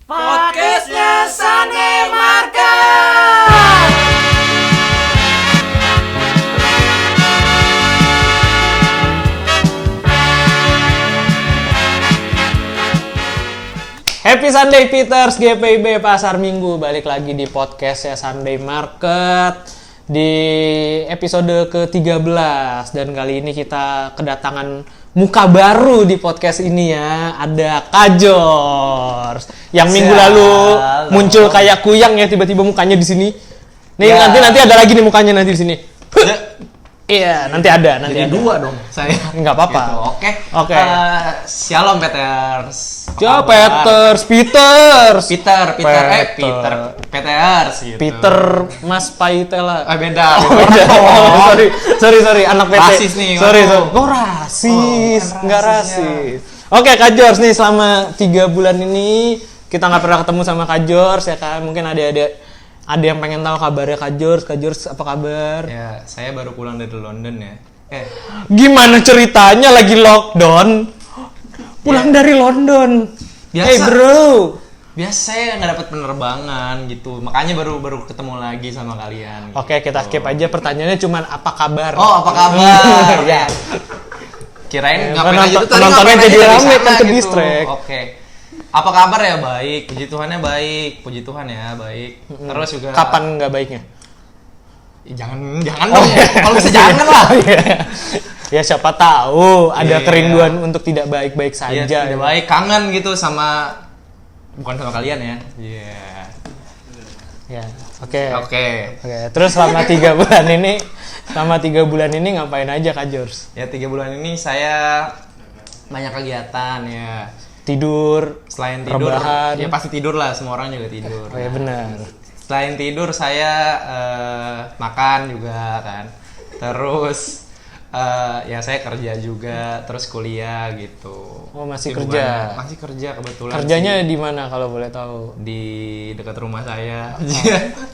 Podcastnya Sunday Market. Happy Sunday Peters, GPIB Pasar Minggu. Balik lagi di podcast ya Sunday Market di episode ke-13. Dan kali ini kita kedatangan muka baru di podcast ini ya. Ada Kajors yang minggu lalu muncul kayak kuyang ya, tiba-tiba mukanya di sini. Nih ya. nanti ada lagi nih mukanya nanti di sini. Iya, nanti ada. Jadi dua dong saya. Nggak apa-apa. Gitu. Oke. Oke. Shalom Peters. Coba Peters. Peters gitu. Peter Mas Paitela. Beda. Oh, sorry anak PT. Rasis nih. Sorry. Kok rasis? Nggak rasis. Oke, Kajors nih selama 3 bulan ini kita nggak pernah ketemu sama Kajors ya kan. Mungkin ada yang pengen tahu kabarnya Kajors apa kabar? Ya, saya baru pulang dari London ya. Gimana ceritanya lagi lockdown? Pulang dari London. Biasa. Hey bro. Biasa saya nggak dapat penerbangan gitu. Makanya baru ketemu lagi sama kalian. Gitu. Oke, kita skip aja pertanyaannya cuman apa kabar? Oh, apa kabar? Ya. Kirain Ya, ngapain aja tuh tadi, penontonnya ngapain jadi aja di rame sana kan ke gitu. distract. Oke. Apa kabar ya? Baik, puji Tuhannya baik. Puji Tuhan ya, baik. Terus juga Kapan nggak baiknya? Jangan dong. Kalau bisa jangan lah. Ya siapa tahu ada Iya. kerinduan untuk tidak baik-baik saja. Iya, tidak baik, kangen gitu sama bukan sama kalian ya. Iya. Ya, oke. Oke. Terus selama 3 bulan ini ngapain aja Kajors? Ya 3 bulan ini saya banyak kegiatan ya. Tidur, Selain tidur, rebahan. ya pasti tidur lah, semua orang juga tidur. Oh ya benar. Selain tidur saya makan juga kan. Terus ya saya kerja juga, terus kuliah gitu. Oh, masih Sibukan. kerja? Masih kerja kebetulan. Kerjanya sih. di mana kalau boleh tahu? Di dekat rumah saya.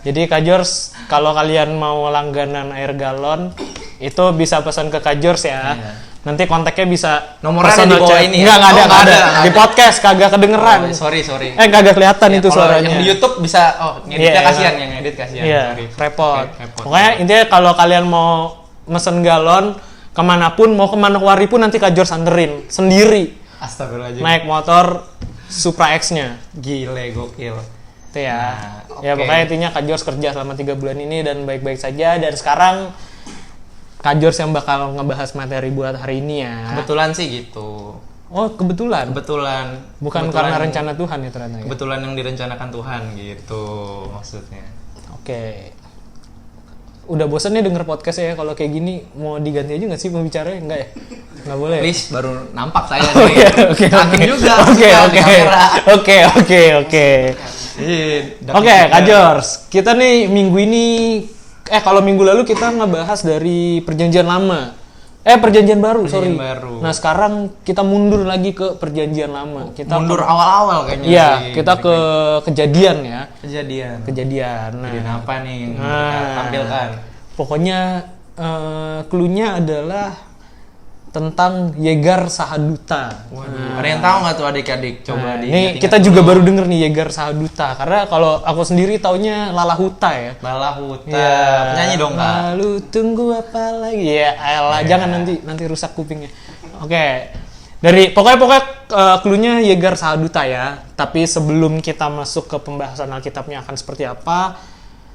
Jadi Kajors, kalau kalian mau langganan air galon, itu bisa pesan ke Kajors ya. Iya. Nanti kontaknya bisa Nomornya personal ada di bawah chat. ini ya? Nggak Oh, ada. nggak ada. Di podcast kagak kedengeran. Sorry. Kagak kelihatan Ya, itu kalau suaranya. yang di YouTube bisa, ngeditnya Iya, kasihan, yang edit kasihan. Iya, Sorry. repot. Oke, repot. Pokoknya intinya kalau kalian mau mesen galon kemanapun, mau ke Manokwari pun nanti Kajors anterin sendiri. Astagfirullahaladzim. Naik motor Supra X-nya. Gile, gokil. Itu ya. Nah, Ya oke. pokoknya intinya Kajors kerja selama 3 bulan ini dan baik-baik saja. Dan sekarang Kajors yang bakal ngebahas materi buat hari ini ya. Kebetulan sih gitu. Oh kebetulan. Bukan karena rencana Tuhan ya ternyata ya. Kebetulan yang direncanakan Tuhan gitu maksudnya. Oke. Udah bosen nih denger podcast ya, kalau kayak gini mau diganti aja nggak sih pembicaranya? Enggak ya? Nggak boleh. Please, baru nampak saya Oh, nih. iya, oke. Kangen juga. Oke. di kamera. Iya, Oke, Kajors. Kita nih minggu ini kalau minggu lalu kita ngebahas dari perjanjian lama. Perjanjian baru, sorry. baru. Nah, sekarang kita mundur lagi ke perjanjian lama. Kita mundur awal-awal kayaknya. Iya, sih. kita ke kejadian ya. Kejadian. Nah, Kejadian apa nih yang Nah. mereka tampilkan? Pokoknya clue-nya adalah tentang Yegar Sahaduta. Waduh, ada yang tahu nggak tuh adik-adik? Coba Nah, ini diingat-ingat kita dulu. juga baru denger nih Yegar Sahaduta, karena kalau aku sendiri taunya Lala Huta ya. Lala Huta. Ya, Penyanyi dong, Kak. lalu tunggu apa lagi? Ya, elah, jangan nanti rusak kupingnya. Oke. Pokoknya clue-nya Yegar Sahaduta ya. Tapi sebelum kita masuk ke pembahasan Alkitabnya akan seperti apa,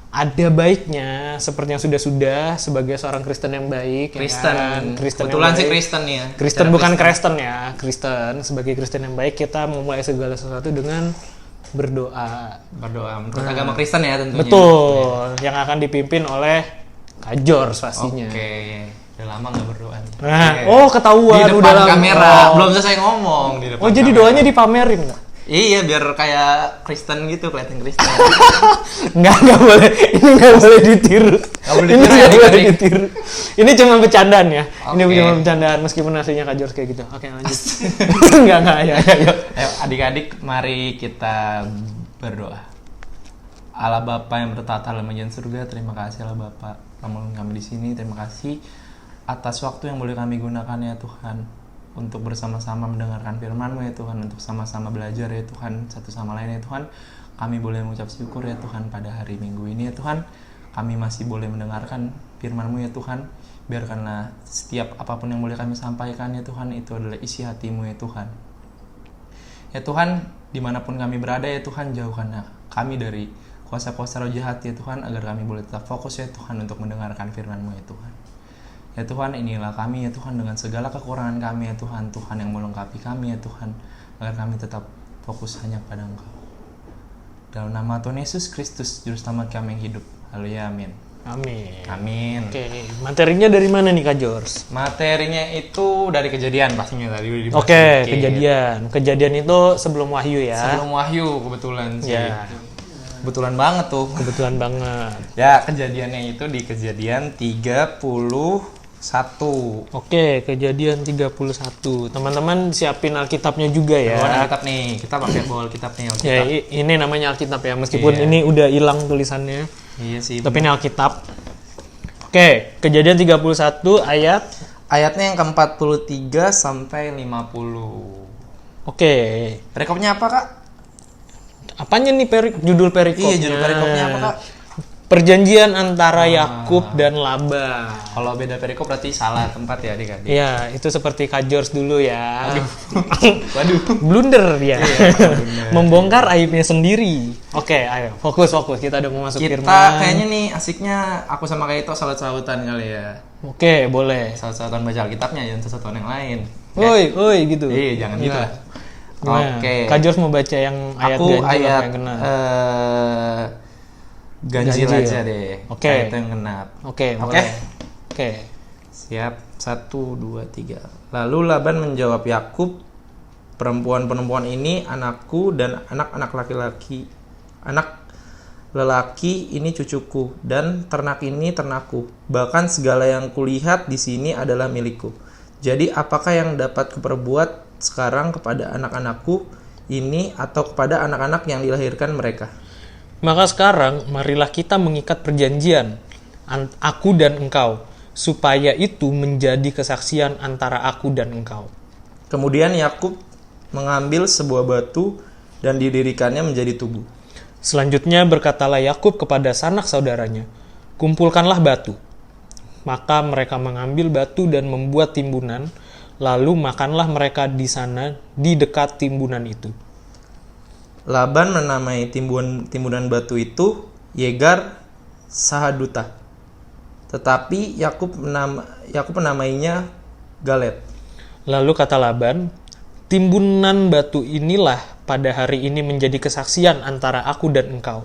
ada baiknya seperti yang sudah sebagai seorang Kristen yang baik. Kristen. Ya kan? Kristen Kebetulan yang sih baik. Kristen nih ya. Kristen Cara bukan Kristen ya. Kristen sebagai Kristen yang baik kita memulai segala sesuatu dengan berdoa. Berdoa menurut agama Kristen ya tentunya. Betul, yang akan dipimpin oleh Kajors pastinya. Oke, udah lama nggak berdoa. Nah, Oke. ketahuan Di depan udah lama. kamera, Oh. belum selesai ngomong di depan. Oh, jadi kamera. doanya dipamerin nggak? Iya, biar kayak Kristen gitu, kelihatan Kristen. Nggak boleh. Ini nggak boleh ditiru. boleh Ini ditiru ya, nggak boleh adik-adik. ditiru. Ini cuma bercandaan ya. Ini Oke. cuma bercandaan meskipun aslinya Kajors kayak gitu. Oke, lanjut. Nggak, ya. Ayo adik-adik, mari kita berdoa. Allah Bapa yang bertata dalam kerajaan surga, terima kasih Allah Bapa namun kami di sini, terima kasih atas waktu yang boleh kami gunakan ya Tuhan. untuk bersama-sama mendengarkan firman-Mu ya Tuhan, untuk sama-sama belajar ya Tuhan satu sama lain ya Tuhan. Kami boleh mengucap syukur ya Tuhan pada hari Minggu ini ya Tuhan. Kami masih boleh mendengarkan firman-Mu ya Tuhan. Biarkanlah setiap apapun yang boleh kami sampaikan ya Tuhan, itu adalah isi hati-Mu ya Tuhan. Ya Tuhan, dimanapun kami berada ya Tuhan, jauhkanlah kami dari kuasa-kuasa roh jahat ya Tuhan, agar kami boleh tetap fokus ya Tuhan untuk mendengarkan firman-Mu ya Tuhan. Ya Tuhan, inilah kami ya Tuhan dengan segala kekurangan kami ya Tuhan. Tuhan yang melengkapi kami ya Tuhan, agar kami tetap fokus hanya pada Engkau. Dalam nama Tuhan Yesus Kristus, Juru Selamat kami yang hidup. Haleluya, amin. Amin. Amin. Oke, materinya dari mana nih Kak George? Materinya itu dari Kejadian pastinya tadi. Oke, Kejadian. Kejadian itu sebelum Wahyu ya. Sebelum Wahyu kebetulan sih. Ya. Kebetulan banget tuh. Kebetulan banget. Ya, kejadiannya itu di Kejadian 31. Oke, Kejadian 31. Teman-teman siapin Alkitabnya juga ya. Bawa Alkitab nih. Kita pakai bawa Alkitab nih. Alkitab. Ya, ini namanya Alkitab ya. Meskipun Iya. ini udah hilang tulisannya. Iya sih. Tapi ini Alkitab. Oke, Kejadian 31 ayat. Ayatnya yang ke-43 sampai 50. Oke. Perikopnya apa, Kak? Apanya nih judul perikopnya? Iya, judul perikopnya apa, Kak? Perjanjian antara Yakub dan Laban. Kalau beda perikop berarti salah tempat ya adik-adik. Iya, itu seperti Kak George dulu ya. Waduh. Blunder ya. Blunder. Membongkar aibnya sendiri. Oke, ayo fokus. Kita udah mau masuk Kita firman. kayaknya nih asiknya aku sama Kak Ito saut-sautan kali ya. Oke, boleh. Saut-sautan baca Alkitabnya, jangan saut-sautan yang lain. Woi, gitu. Iya, jangan gitu lah. Nah, Oke. Kak George mau baca yang ayat Aku ganjil ayat apa yang genap? ganjil Ganjil. aja deh. Oke. Ayat yang genap. Oke, Oke. boleh. Oke. Siap. 1, 2, 3. Lalu Laban menjawab Yakub, perempuan-perempuan ini anakku dan anak-anak laki-laki. Anak lelaki ini cucuku dan ternak ini ternakku. Bahkan segala yang kulihat di sini adalah milikku. Jadi apakah yang dapat kuperbuat sekarang kepada anak-anakku ini atau kepada anak-anak yang dilahirkan mereka? Maka sekarang marilah kita mengikat perjanjian aku dan engkau, supaya itu menjadi kesaksian antara aku dan engkau. Kemudian Yakub mengambil sebuah batu dan didirikannya menjadi tugu. Selanjutnya berkatalah Yakub kepada sanak saudaranya, kumpulkanlah batu. Maka mereka mengambil batu dan membuat timbunan, lalu makanlah mereka di sana di dekat timbunan itu. Laban menamai timbunan batu itu Yegar Sahaduta. Tetapi Yakub menamainya Galet. Lalu kata Laban, timbunan batu inilah pada hari ini menjadi kesaksian antara aku dan engkau.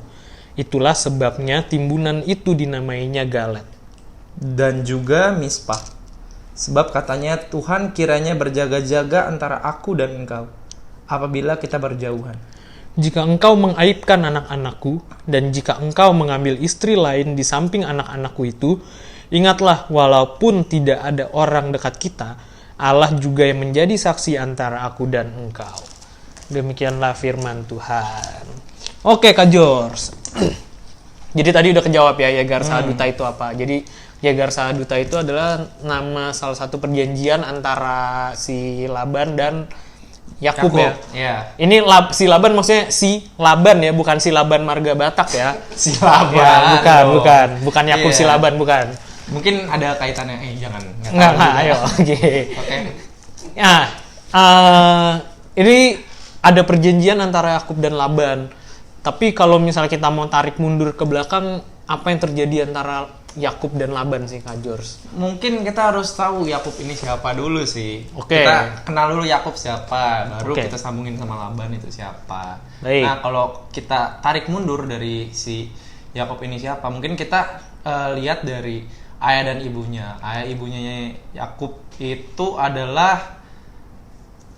Itulah sebabnya timbunan itu dinamainya Galet. Dan juga Mispah. Sebab katanya Tuhan kiranya berjaga-jaga antara aku dan engkau apabila kita berjauhan. Jika engkau mengaibkan anak-anakku, dan jika engkau mengambil istri lain di samping anak-anakku itu, ingatlah walaupun tidak ada orang dekat kita, Allah juga yang menjadi saksi antara aku dan engkau. Demikianlah firman Tuhan. Oke Kak George. Jadi tadi udah kejawab ya, Yegar Sahaduta itu apa. Jadi Yegar Sahaduta itu adalah nama salah satu perjanjian antara si Laban dan Yakub ya. Iya. Ini si Laban maksudnya si Laban ya, bukan si Laban marga Batak ya. Si Laban. Ya, bukan Yakub si Laban, bukan. Mungkin ada kaitannya. Jangan. Enggak, ayo. Oke. Nah, ini ada perjanjian antara Yakub dan Laban. Tapi kalau misalnya kita mau tarik mundur ke belakang, apa yang terjadi antara Yakub dan Laban sih Kak George? Mungkin kita harus tahu Yakub ini siapa dulu sih. Oke. Kita kenal dulu Yakub siapa, baru Oke. kita sambungin sama Laban itu siapa. Baik. Nah, kalau kita tarik mundur dari si Yakub ini siapa, mungkin kita lihat dari ayah dan ibunya. Ayah ibunya Yakub itu adalah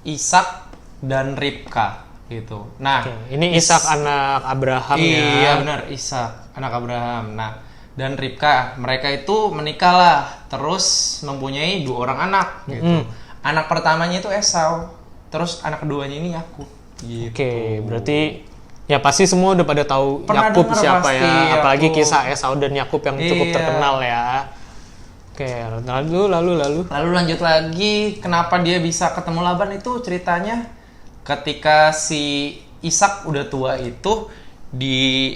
Ishak dan Ribka gitu. Nah, Oke, ini Ishak anak Abraham ya. Iya benar, Ishak anak Abraham. Nah, dan Ribka, mereka itu menikahlah, terus mempunyai 2 orang anak gitu. Anak pertamanya itu Esau, terus anak keduanya ini Yakub gitu. Oke, berarti ya pasti semua udah pada tahu Pernah Yakub dengar siapa pasti, ya, apalagi Yakub. kisah Esau dan Yakub yang cukup Iya. terkenal ya. Oke, lalu. Lalu lanjut lagi, kenapa dia bisa ketemu Laban itu ceritanya ketika si Ishak udah tua itu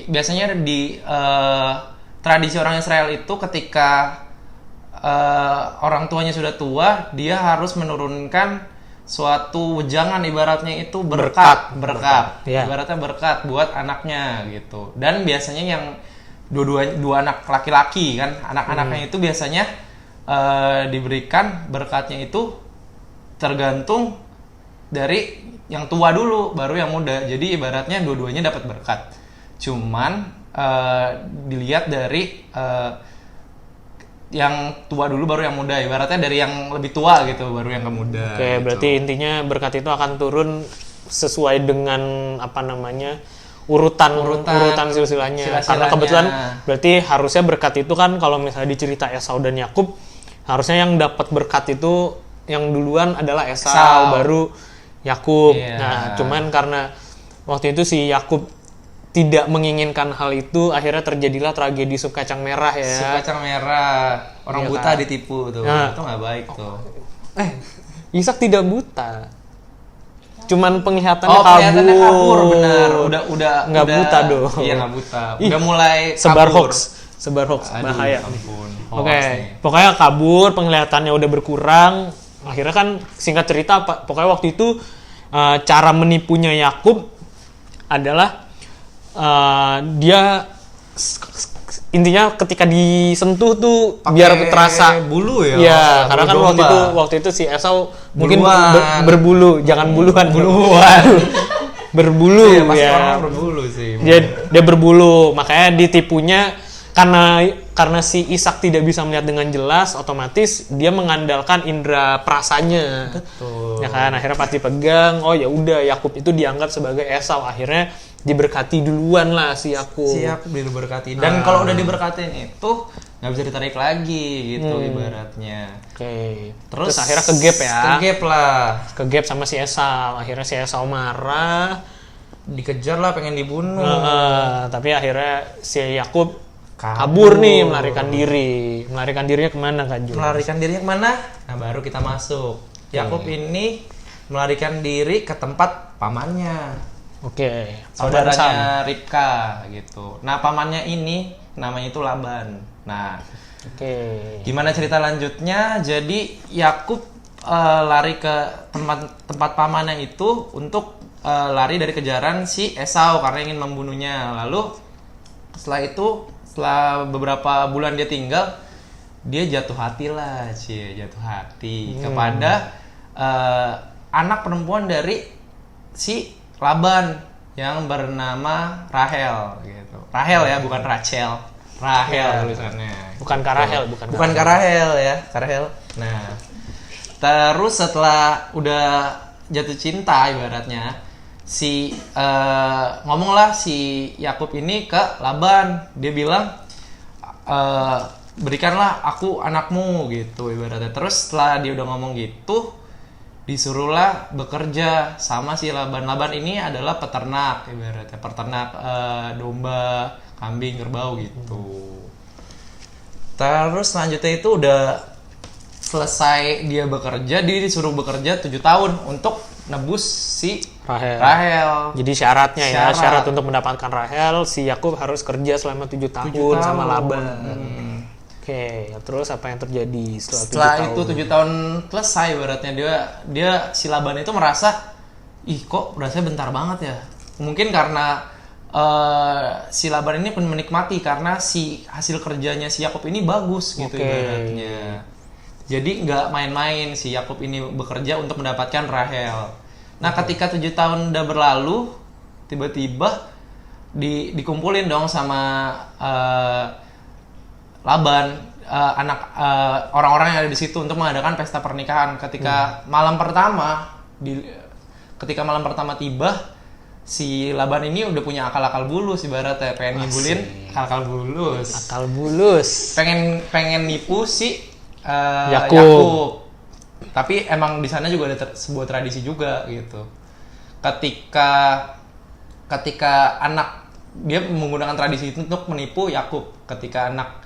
biasanya di tradisi orang Israel itu ketika orang tuanya sudah tua, dia harus menurunkan suatu wejangan, ibaratnya itu berkat. Ya. Ibaratnya berkat buat anaknya gitu. Dan biasanya yang dua anak laki-laki kan, anak-anaknya itu biasanya diberikan berkatnya itu tergantung dari yang tua dulu baru yang muda. Jadi ibaratnya dua-duanya dapat berkat. Cuman dilihat dari yang tua dulu baru yang muda, ibaratnya dari yang lebih tua gitu baru yang ke muda. Oke, gitu. berarti intinya berkat itu akan turun sesuai dengan urutan silsilahnya. Karena kebetulan berarti harusnya berkat itu kan kalau misalnya dicerita Esau dan Yakub, harusnya yang dapat berkat itu yang duluan adalah Esau. Baru Yakub. Yeah. Nah, cuman karena waktu itu si Yakub tidak menginginkan hal itu, akhirnya terjadilah tragedi sup kacang merah ya. Sup kacang merah, orang Iya buta kan? ditipu tuh. Nah. Itu nggak baik tuh. Ishak tidak buta. Cuman penglihatannya kabur, benar. Udah nggak buta dong. Iya, nggak buta. Udah mulai sebar kabur. hoax, Aduh, bahaya. ampun. Oke, pokoknya kabur, penglihatannya udah berkurang. Akhirnya kan singkat cerita, pokoknya waktu itu cara menipunya Yakub adalah dia intinya ketika disentuh tuh Pakai biar terasa bulu ya. Iya, karena kan Bulu waktu itu si Esau mungkin Buluan. berbulu, jangan buluan. Berbulu Iya, pasti ya. orang berbulu sih. Dia berbulu, makanya ditipunya karena si Ishak tidak bisa melihat dengan jelas, otomatis dia mengandalkan indera perasanya. Betul. Ya kan, akhirnya pas dipegang, oh ya udah Yakub itu dianggap sebagai Esau, akhirnya diberkati duluan lah si Yakub. Si Yakub diberkati. Dan kalau udah diberkatin itu nggak bisa ditarik lagi gitu ibaratnya. Oke. Terus akhirnya kegep ya. Kegep sama si Esau. Akhirnya si Esau marah, Dikejar lah, pengen dibunuh. tapi akhirnya si Yakub kabur nih, melarikan diri. Melarikan dirinya kemana Kak Jul? Melarikan dirinya kemana? Nah, baru kita masuk. Yakub ini melarikan diri ke tempat pamannya, Oke. saudaranya Ribka gitu. Nah, pamannya ini namanya itu Laban. Nah, Oke. gimana cerita lanjutnya? Jadi Yakub lari ke tempat pamannya itu untuk lari dari kejaran si Esau karena ingin membunuhnya. Lalu setelah beberapa bulan dia tinggal, dia jatuh hati kepada anak perempuan dari si Laban yang bernama Rahel gitu. Rahel ya, bukan Rachel. Rahel tulisannya. Bukan Karahel, Bukan Karahel ya, Karahel. Nah, terus setelah udah jatuh cinta ibaratnya, ngomonglah si Yakub ini ke Laban. Dia bilang, berikanlah aku anakmu gitu ibaratnya. Terus setelah dia udah ngomong gitu, disuruhlah bekerja sama si Laban. Laban ini adalah peternak ibaratnya, peternak domba, kambing, kerbau gitu. Terus selanjutnya itu udah selesai dia bekerja, dia disuruh bekerja 7 tahun untuk nebus si Rahel. Jadi syaratnya syarat untuk mendapatkan Rahel, si Yakub harus kerja selama 7 tahun sama Laban. Oke, terus apa yang terjadi setelah 7 tahun? Itu 7 tahun selesai beratnya, dia si Laban itu merasa, ih kok rasanya bentar banget ya. Mungkin karena si Laban ini pun menikmati karena si hasil kerjanya si Yakub ini bagus gitu ibaratnya. Jadi nggak main-main si Yakub ini bekerja untuk mendapatkan Rahel. Nah, ketika 7 tahun udah berlalu, tiba-tiba dikumpulin dong sama Laban, orang-orang yang ada di situ untuk mengadakan pesta pernikahan. Ketika malam pertama tiba, si Laban ini udah punya akal-akal bulus ibaratnya, pengen ngibulin akal bulus. Pengen nipu si Yakub. Tapi emang di sana juga ada sebuah tradisi juga gitu. Ketika anak, dia menggunakan tradisi itu untuk menipu Yakub. Ketika anak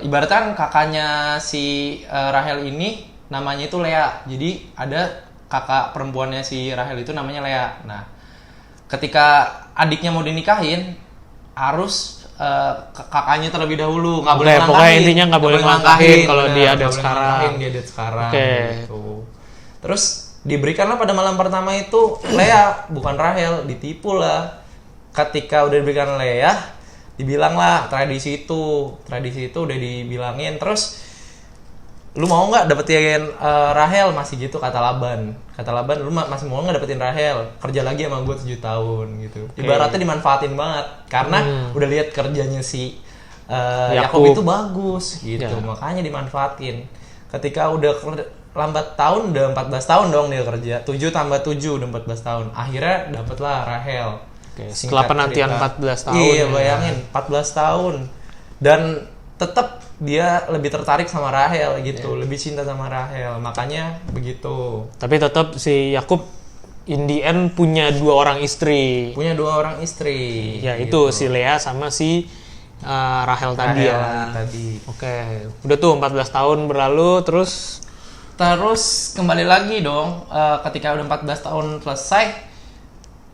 ibaratnya kan kakaknya si Rahel ini namanya itu Lea. Jadi ada kakak perempuannya si Rahel itu namanya Lea. Nah, ketika adiknya mau dinikahin harus kakaknya terlebih dahulu, nggak boleh ngelangkahin. Pokoknya intinya nggak boleh ngelangkahin kalau dia ada sekarang. Gitu. Terus diberikanlah pada malam pertama itu Lea, bukan Rahel, ditipu lah. Ketika udah diberikan Lea, dibilang lah tradisi itu udah dibilangin. Terus lu mau nggak dapetin Rahel? Masih gitu kata Laban, lu masih mau nggak dapetin Rahel? Kerja lagi sama gue 7 tahun gitu. Ibaratnya dimanfaatin banget karena udah lihat kerjanya si Yakub itu bagus gitu, makanya dimanfaatin. Ketika udah lambat tahun, udah 14 tahun dong dia kerja, 7 tambah 7 udah 14 tahun, akhirnya dapetlah Rahel. Setelah penantian 14 tahun. Iya, bayangin 14 tahun dan tetap dia lebih tertarik sama Rahel gitu, lebih cinta sama Rahel, makanya begitu. Tapi tetap si Yakub in the end punya 2 orang istri. Ya itu si Lea sama si Rahel tadi ya. Oke, udah tuh 14 tahun berlalu, terus kembali lagi dong, ketika udah 14 tahun selesai,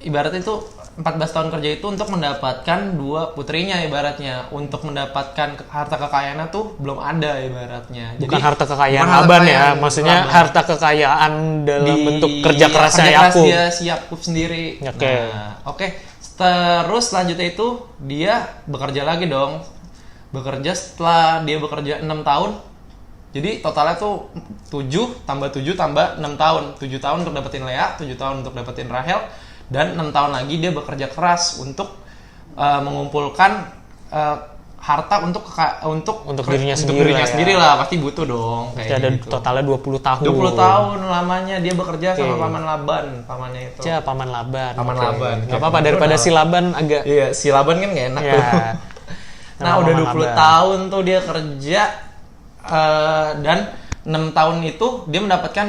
ibaratnya itu 14 tahun kerja itu untuk mendapatkan 2 putrinya ibaratnya. Untuk mendapatkan harta kekayaannya tuh belum ada ibaratnya. Bukan harta kekayaan Laban ya, maksudnya harta kekayaan dalam bentuk kerja kerasnya Yakub. Dia si Yakub sendiri. Oke. Terus selanjutnya itu dia bekerja lagi dong. Setelah dia bekerja 6 tahun. Jadi totalnya tuh 7 tambah 7 tambah 6 tahun. 7 tahun untuk dapetin Lea, 7 tahun untuk dapetin Rahel. Dan 6 tahun lagi dia bekerja keras untuk mengumpulkan harta untuk dirinya sendiri lah, pasti butuh dong. Kayak ada gitu. Totalnya 20 tahun. 20 tahun lamanya dia bekerja sama paman Laban, pamannya itu. Paman Laban. Gak apa-apa daripada si Laban agak. Iya, si Laban kan gak enak tuh. Nah, udah 20 tahun tuh dia kerja dan 6 tahun itu dia mendapatkan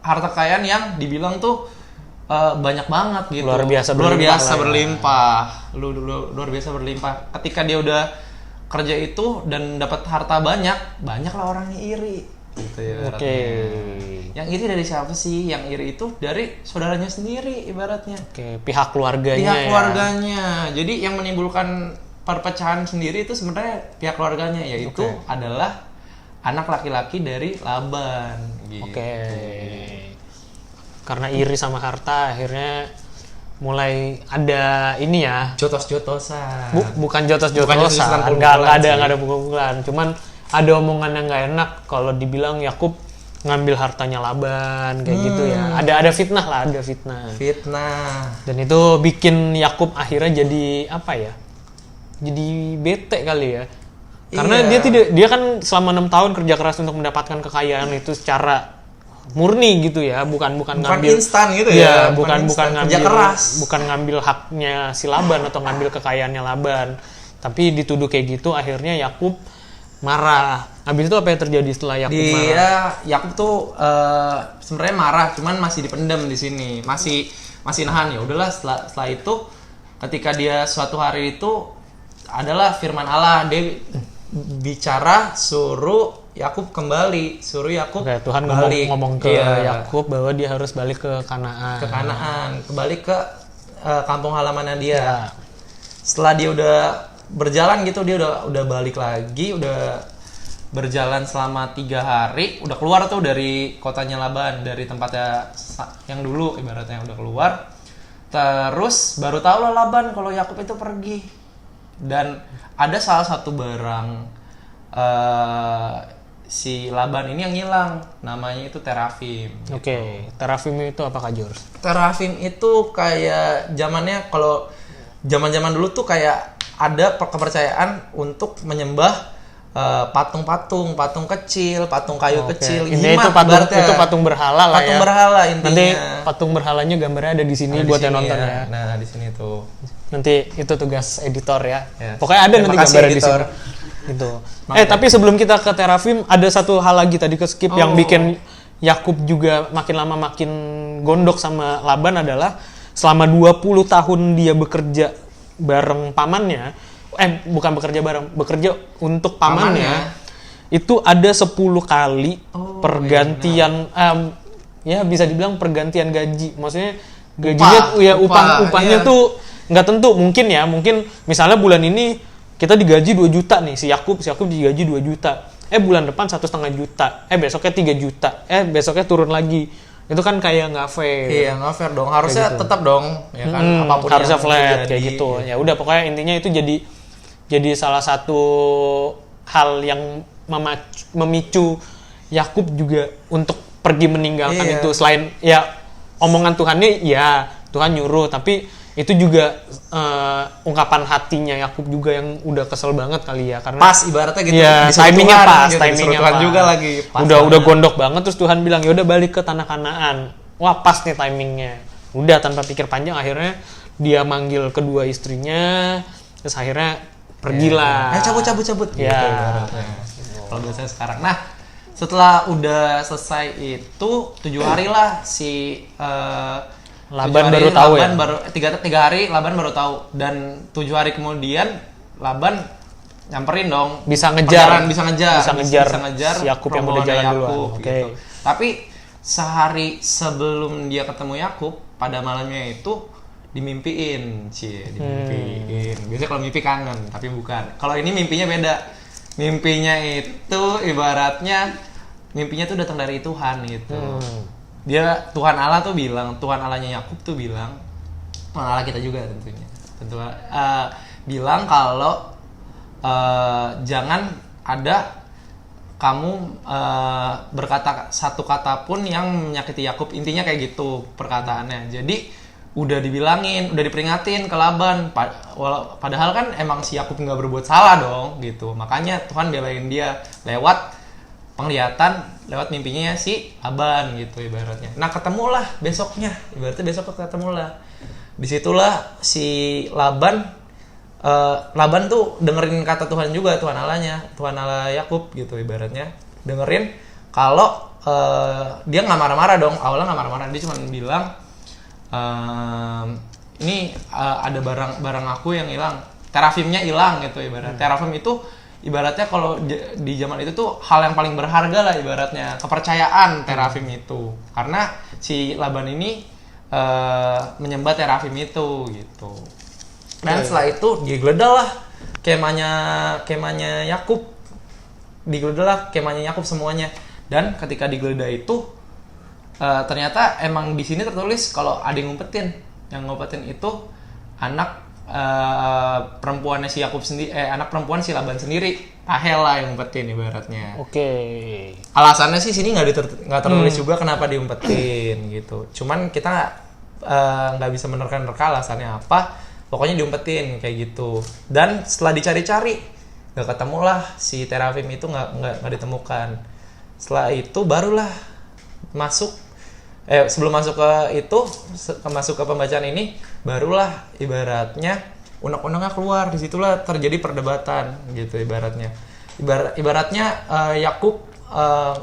harta kekayaan yang dibilang tuh banyak banget gitu. Luar biasa berlimpah. Luar biasa berlimpah. Ketika dia udah kerja itu dan dapat harta banyak lah orangnya iri. Gitu ya. Yang iri dari siapa sih? Yang iri itu dari saudaranya sendiri ibaratnya. Pihak keluarganya. Jadi yang menimbulkan perpecahan sendiri itu sebenarnya pihak keluarganya, yaitu adalah anak laki-laki dari Laban gitu. Karena iri sama harta, akhirnya mulai ada ini ya, jotos-jotosan. Bukan jotos-jotosan, nggak ada pukul-pukulan. Cuman ada omongan yang nggak enak kalau dibilang Yakub ngambil hartanya Laban kayak gitu ya. Ada fitnah. Dan itu bikin Yakub akhirnya jadi apa ya? Jadi bete kali ya. Karena dia kan selama 6 tahun kerja keras untuk mendapatkan kekayaan itu secara murni gitu ya, bukan ngambil instan gitu ya, bukan ngambil keras. Bukan ngambil haknya si Laban atau ngambil kekayaannya Laban, tapi dituduh kayak gitu, akhirnya Yakub marah. Habis itu apa yang terjadi setelah Yakub marah? Yakub tuh sebenarnya marah, cuman masih dipendam di sini, masih nahan. Ya udahlah, setelah itu ketika dia suatu hari itu adalah firman Allah, dia bicara suruh Yakub kembali, Tuhan ngomong ke Yakub bahwa dia harus balik ke Kanaan. Kembali ke kampung halamannya dia. Setelah dia udah berjalan gitu, dia udah balik lagi, udah berjalan selama 3 hari, udah keluar tuh dari kotanya Laban, dari tempatnya yang dulu ibaratnya udah keluar. Terus baru tahu lah Laban kalau Yakub itu pergi. Dan ada salah satu barang si Laban ini yang hilang, namanya itu terafim. Terafim itu apa Kak Jors? Terafim itu kayak kalau zaman dulu tuh kayak ada kepercayaan untuk menyembah patung kecil, patung kayu kecil. Intinya itu patung berhala lah ya. Patung berhala intinya. Nanti patung berhalanya gambarnya ada di sini buat yang nonton ya. Nah, di sini tuh. Nanti itu tugas editor ya. Pokoknya ada nanti gambarnya di sini. Gitu. Tapi sebelum kita ke terafim, ada satu hal lagi tadi skip yang bikin Yakub juga makin lama makin gondok sama Laban adalah selama 20 tahun dia bekerja bareng pamannya, bukan bekerja bareng, bekerja untuk pamannya. Itu ada 10 kali pergantian ya bisa dibilang pergantian gaji. Maksudnya gajinya upahnya tuh nggak tentu. Mungkin misalnya bulan ini kita digaji 2 juta nih, si Yakub digaji 2 juta. Bulan depan 1,5 juta. Besoknya 3 juta. Besoknya turun lagi. Itu kan kayak nggak fair. Iya, nggak fair dong. Harusnya gitu. Tetap dong, ya kan, apapun harusnya yang flat terjadi, kayak gitu. Ya udah pokoknya intinya itu jadi salah satu hal yang memicu Yakub juga untuk pergi meninggalkan itu. Selain ya omongan Tuhannya, ya Tuhan nyuruh, tapi itu juga ungkapan hatinya Yakub juga yang udah kesel banget kali ya, karena pas ibaratnya gitu. Ya, timingnya Tuhan, pas, gitu. timingnya Tuhan pas. juga lagi pas udah gondok banget, terus Tuhan bilang ya udah balik ke tanah Kanaan. Wah, pas nih timingnya. Udah tanpa pikir panjang akhirnya dia manggil kedua istrinya, terus akhirnya pergilah. Cabut. Ya. Kalau biasanya sekarang. Nah, setelah udah selesai itu 7 hari lah si Laban baru tahu ya. Tiga hari Laban baru tahu, dan 7 hari kemudian Laban nyamperin dong. Bisa ngejar si Yakub yang udah jalan duluan. Oke. Gitu. Tapi sehari sebelum dia ketemu Yakub, pada malamnya itu dimimpiin. Biasanya kalau mimpi kangen, tapi bukan. Kalau ini mimpinya beda. Mimpinya itu ibaratnya mimpinya tuh datang dari Tuhan gitu. Dia Tuhan Allah tuh bilang, Tuhan Allahnya Yakub tuh bilang, Tuhan Allah kita juga tentunya. Bilang kalau jangan ada kamu berkata satu kata pun yang menyakiti Yakub. Intinya kayak gitu perkataannya. Jadi udah dibilangin, udah diperingatin ke Laban. Padahal kan emang si Yakub nggak berbuat salah dong gitu. Makanya Tuhan belain dia lewat penglihatan, lewat mimpinya si Laban gitu ibaratnya. Nah ketemulah besoknya, ibaratnya besok ketemulah. Disitulah si Laban tuh dengerin kata Tuhan juga, Tuhan Allahnya, Tuhan Allah Yakub gitu ibaratnya. Dengerin kalau dia nggak marah-marah dong, awalnya nggak marah-marah, dia cuma bilang ini ada barang aku yang hilang, terafimnya hilang gitu ibarat. Terafim itu ibaratnya kalau di zaman itu tuh hal yang paling berharga lah ibaratnya, kepercayaan terafim itu, karena si Laban ini menyembah terafim itu gitu. Dan setelah itu digeledah lah kemahnya Yakub, semuanya. Dan ketika digeledah itu ternyata emang di sini tertulis kalau ada yang ngumpetin itu anak perempuannya si Yakub sendiri, anak perempuan si Laban sendiri, Rahel lah yang ngumpetin ibaratnya. Oke. Alasannya sih sini nggak tertulis juga kenapa diumpetin gitu. Cuman kita nggak bisa menerka-nerka alasannya apa. Pokoknya diumpetin kayak gitu. Dan setelah dicari-cari nggak ketemu lah si terafim itu, nggak ditemukan. Setelah itu barulah sebelum masuk ke pembacaan ini, barulah ibaratnya unek-uneknya keluar. Disitulah terjadi perdebatan gitu ibaratnya. Ibaratnya Yakub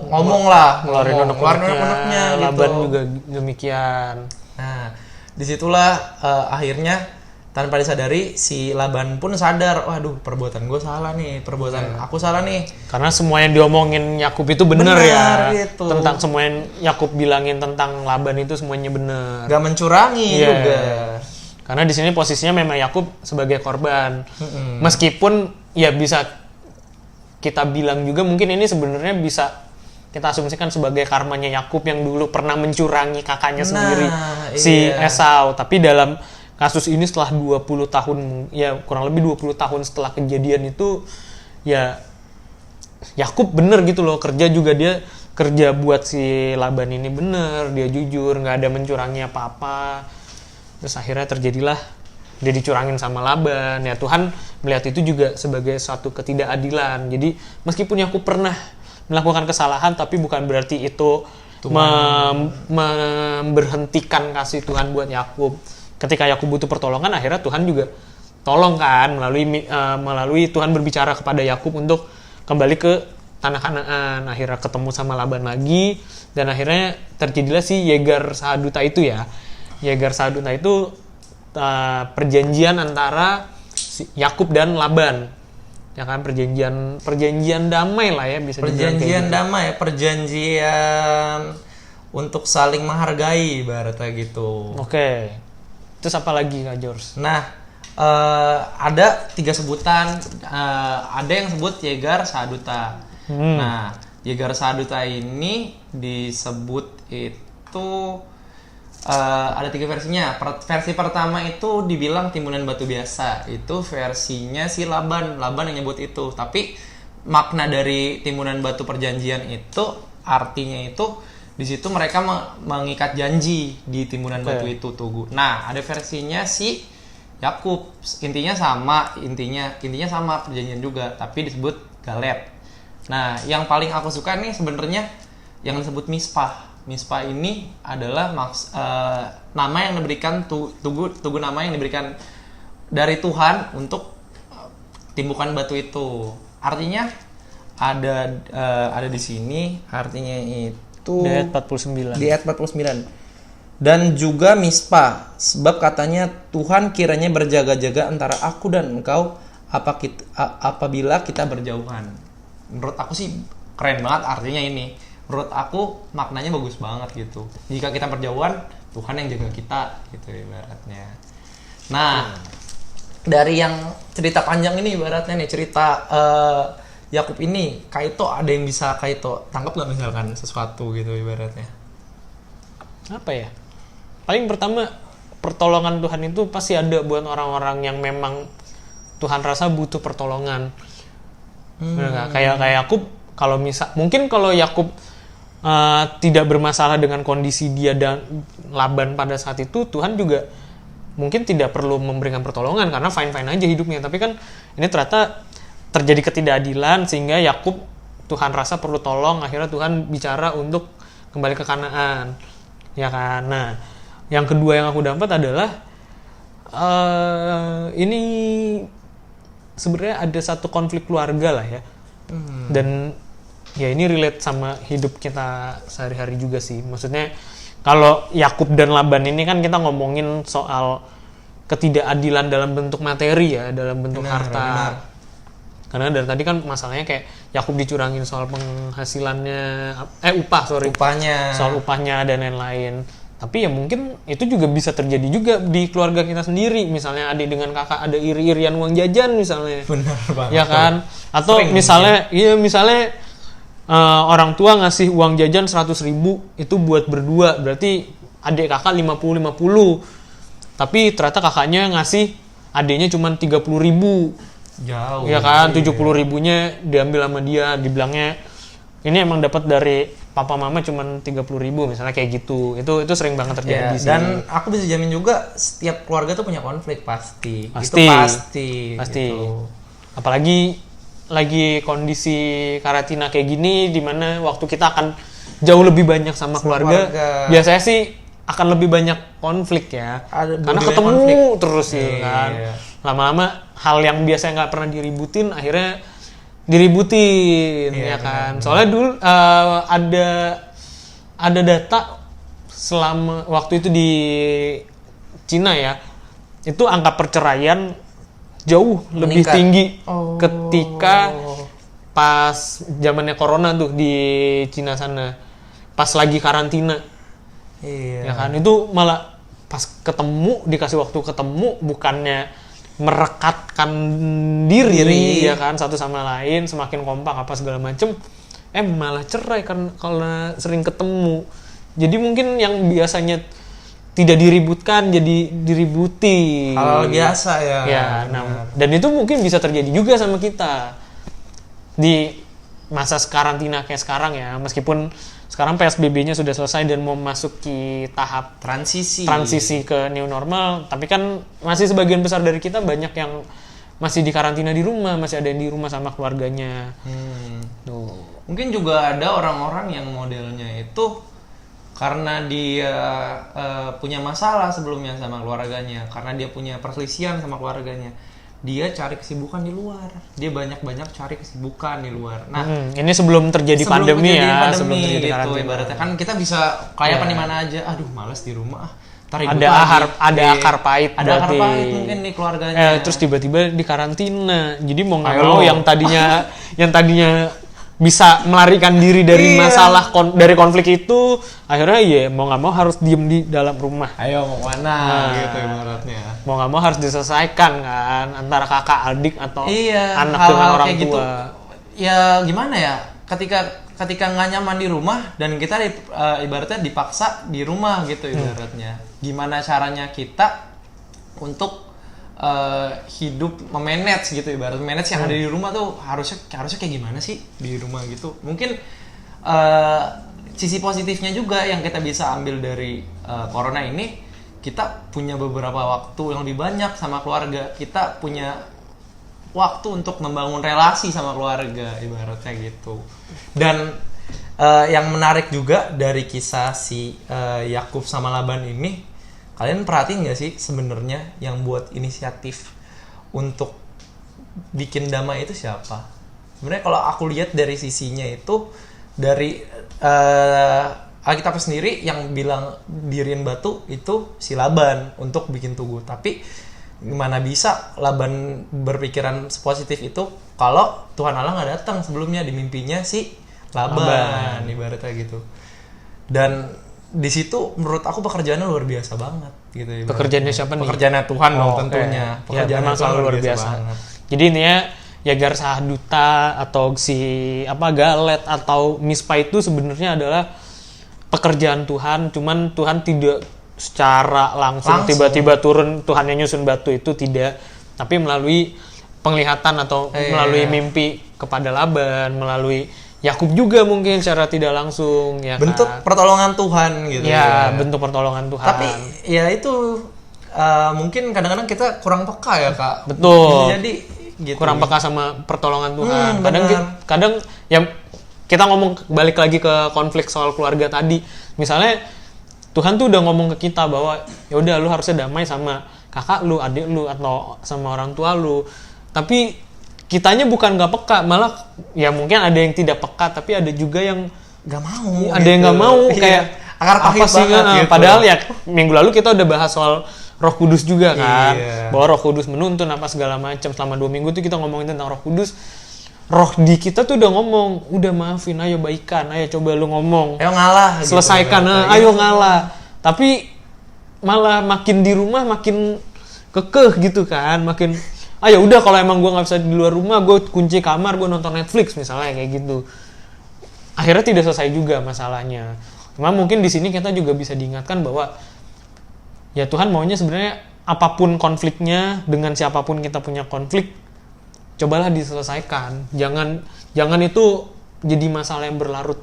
ngomong ngeluarin unek-uneknya gitu. Laban juga demikian. Nah, disitulah akhirnya tanpa disadari si Laban pun sadar, waduh perbuatan gue salah nih, aku salah nih. Karena semua yang diomongin Yakub itu bener ya. Gitu. Tentang semua yang Yakub bilangin tentang Laban itu semuanya bener. Gak mencurangi juga. Karena di sini posisinya memang Yakub sebagai korban. Meskipun ya bisa kita bilang juga mungkin ini sebenarnya bisa kita asumsikan sebagai karmanya Yakub yang dulu pernah mencurangi kakaknya sendiri, si Esau. Tapi dalam kasus ini setelah 20 tahun, ya kurang lebih 20 tahun setelah kejadian itu, ya Yakub bener gitu loh, dia kerja buat si Laban ini bener, dia jujur, nggak ada mencurangi apa-apa. Terus akhirnya terjadilah dia dicurangin sama Laban. Ya Tuhan melihat itu juga sebagai suatu ketidakadilan. Jadi meskipun Yakub pernah melakukan kesalahan, tapi bukan berarti itu memberhentikan kasih Tuhan buat Yakub. Ketika Yakub butuh pertolongan, akhirnya Tuhan juga tolong kan, melalui Tuhan berbicara kepada Yakub untuk kembali ke tanah Kanaan. Akhirnya ketemu sama Laban lagi, dan akhirnya terjadilah si Yegar Sahaduta itu ya. Yegar Sahaduta itu perjanjian antara Yakub dan Laban. Ya kan, perjanjian damai lah ya, bisa dibilang kayak Perjanjian gitu. damai, perjanjian untuk saling menghargai ibaratnya gitu. Oke. Terus apa lagi Kak George? Nah, ada 3 sebutan. Ada yang sebut Yegar Sahaduta. Nah, Yegar Sahaduta ini disebut itu ada 3 versinya. Versi pertama itu dibilang timbunan batu biasa. Itu versinya si Laban yang nyebut itu. Tapi makna dari timbunan batu perjanjian itu artinya itu di situ mereka mengikat janji di timbunan batu itu tuh. Nah, ada versinya si Yakub, intinya sama perjanjian juga, tapi disebut Galet. Nah, yang paling aku suka nih sebenarnya yang disebut Mispah. Mispah ini adalah nama yang diberikan tugu nama yang diberikan dari Tuhan untuk timbukan batu itu. Artinya ada di sini, artinya itu Di ayat 49. di ayat 49. Dan juga Mispa, sebab katanya Tuhan kiranya berjaga-jaga antara aku dan engkau apabila kita berjauhan. Menurut aku sih keren banget artinya ini. Menurut aku maknanya bagus banget gitu. Jika kita berjauhan, Tuhan yang jaga kita gitu ibaratnya. Nah, dari yang cerita panjang ini ibaratnya nih, cerita Yakub ini, Kaito ada yang bisa Kaito tangkap nggak misalkan sesuatu gitu ibaratnya? Apa ya? Paling pertama, pertolongan Tuhan itu pasti ada buat orang-orang yang memang Tuhan rasa butuh pertolongan. Bener nggak? Kayak Yakub, mungkin kalau Yakub tidak bermasalah dengan kondisi dia dan Laban pada saat itu, Tuhan juga mungkin tidak perlu memberikan pertolongan karena fine-fine aja hidupnya. Tapi kan ini ternyata terjadi ketidakadilan sehingga Yakub Tuhan rasa perlu tolong, akhirnya Tuhan bicara untuk kembali ke Kanaan. Ya kan? Nah, yang kedua yang aku dapat adalah ini sebenarnya ada satu konflik keluarga lah ya. Dan ya ini relate sama hidup kita sehari-hari juga sih. Maksudnya kalau Yakub dan Laban ini kan kita ngomongin soal ketidakadilan dalam bentuk materi ya, dalam bentuk harta. Benar. Karena dari tadi kan masalahnya kayak Yakub dicurangin soal penghasilannya, Upahnya. soal upahnya dan lain-lain. Tapi ya mungkin itu juga bisa terjadi juga di keluarga kita sendiri. Misalnya adik dengan kakak ada iri-irian uang jajan misalnya. Benar banget. Ya kan? Atau Sering, misalnya orang tua ngasih uang jajan 100.000 itu buat berdua, berarti adik kakak 50-50. Tapi ternyata kakaknya ngasih adiknya cuma 30.000. Jauh. Ya kan, 70.000-nya diambil sama dia, dibilangnya ini emang dapat dari papa mama cuma 30.000 misalnya kayak gitu. Itu sering banget terjadi Ya, sih. dan aku bisa jamin juga setiap keluarga tuh punya konflik pasti. Itu Pasti. gitu. Apalagi lagi kondisi karantina kayak gini di mana waktu kita akan jauh lebih banyak sama keluarga. Biasanya sih akan lebih banyak konflik ya. Karena ketemu konflik terus sih kan. Iya. Lama-lama hal yang biasanya nggak pernah diributin akhirnya diributin. Iya, Ya kan. benar. Soalnya dulu ada data selama waktu itu di Cina ya, itu angka perceraian jauh lebih Meningkat. tinggi ketika pas zamannya corona tuh di Cina sana, pas lagi karantina. Iya. Ya kan, itu malah pas ketemu, dikasih waktu ketemu, bukannya merekatkan diri ya kan, satu sama lain semakin kompak apa segala macem, malah cerai karena sering ketemu. Jadi mungkin yang biasanya tidak diributkan jadi diributi. Hal biasa ya. Ya, nah, dan itu mungkin bisa terjadi juga sama kita di masa karantina kayak sekarang ya, meskipun sekarang PSBB-nya sudah selesai dan mau masuki tahap transisi ke new normal, tapi kan masih sebagian besar dari kita banyak yang masih di karantina di rumah, masih ada yang di rumah sama keluarganya. Tuh. Mungkin juga ada orang-orang yang modelnya itu karena dia punya masalah sebelumnya sama keluarganya, karena dia punya perselisihan sama keluarganya, dia cari kesibukan di luar. Dia banyak-banyak cari kesibukan di luar. Nah, ini sebelum terjadi pandemi ya, sebelum terjadi gitu, karantina. ibaratnya kan kita bisa kayak apa di mana aja. Aduh, malas di rumah. Ntar ribut ada lagi. akar pahit Ada akar berarti. pahit mungkin nih keluarganya. Terus tiba-tiba dikarantina. Jadi mau nggak Ayo mau lo. yang tadinya bisa melarikan diri dari Iya. masalah dari konflik itu, akhirnya ya mau nggak mau harus diem di dalam rumah. Ayo mau mana gitu ibaratnya. Mau nggak mau harus diselesaikan kan antara kakak adik atau Iya, anak hal-hal dengan orang kayak tua. gitu. Ya gimana ya? Ketika nggak nyaman di rumah dan kita ibaratnya dipaksa di rumah gitu ibaratnya. Gimana caranya kita untuk hidup memanage gitu ibarat manage yang ada di rumah tuh harusnya kayak gimana sih di rumah gitu. Mungkin sisi positifnya juga yang kita bisa ambil dari corona ini, kita punya beberapa waktu yang lebih banyak sama keluarga. Kita punya waktu untuk membangun relasi sama keluarga ibaratnya gitu. Dan yang menarik juga dari kisah si Yakub sama Laban ini, kalian perhatiin nggak sih sebenarnya yang buat inisiatif untuk bikin damai itu siapa? Sebenarnya kalau aku lihat dari sisinya itu dari Alkitab sendiri yang bilang diriin batu itu si Laban untuk bikin tugu. Tapi gimana bisa Laban berpikiran positif itu kalau Tuhan Allah nggak datang sebelumnya di mimpinya si Laban ibaratnya gitu. Dan di situ menurut aku pekerjaannya luar biasa banget gitu ibaratnya. Pekerjaannya siapa nih? Pekerjaannya Tuhan dong tentunya. Ya, Pekerjaannya memang selalu luar biasa. banget. Jadi intinya ya Garsa Duta atau si Galet atau Mispa itu sebenarnya adalah pekerjaan Tuhan, cuman Tuhan tidak secara langsung tiba-tiba turun Tuhan yang nyusun batu itu tidak, tapi melalui penglihatan atau melalui mimpi kepada Laban, melalui Yakub juga mungkin secara tidak langsung ya bentuk kan? pertolongan Tuhan gitu Ya, bentuk pertolongan Tuhan. Tapi ya itu mungkin kadang-kadang kita kurang peka ya Kak. Betul. Bisa jadi gitu. Kurang peka sama pertolongan Tuhan. Benar. Kadang ya kita ngomong balik lagi ke konflik soal keluarga tadi. Misalnya Tuhan tuh udah ngomong ke kita bahwa ya udah lu harusnya damai sama kakak lu, adik lu atau sama orang tua lu. Tapi kitanya bukan nggak peka, malah ya mungkin ada yang tidak peka, tapi ada juga yang nggak mau. Ada yang nggak mau kayak akar pahit sih banget gitu. Padahal ya minggu lalu kita udah bahas soal Roh Kudus juga kan, Iya. bahwa Roh Kudus menuntun apa segala macam. Selama 2 minggu tuh kita ngomongin tentang Roh Kudus. Roh di kita tuh udah ngomong, udah maafin, ayo baikan, ayo coba lu ngomong, Ayo ngalah. selesaikan, gitu, ayo ngalah. Tapi malah makin di rumah makin kekeh gitu kan, makin udah kalau emang gue nggak bisa di luar rumah, gue kunci kamar, gue nonton Netflix misalnya kayak gitu. Akhirnya tidak selesai juga masalahnya. Cuma mungkin di sini kita juga bisa diingatkan bahwa ya Tuhan maunya sebenarnya apapun konfliknya, dengan siapapun kita punya konflik, cobalah diselesaikan. Jangan itu jadi masalah yang berlarut.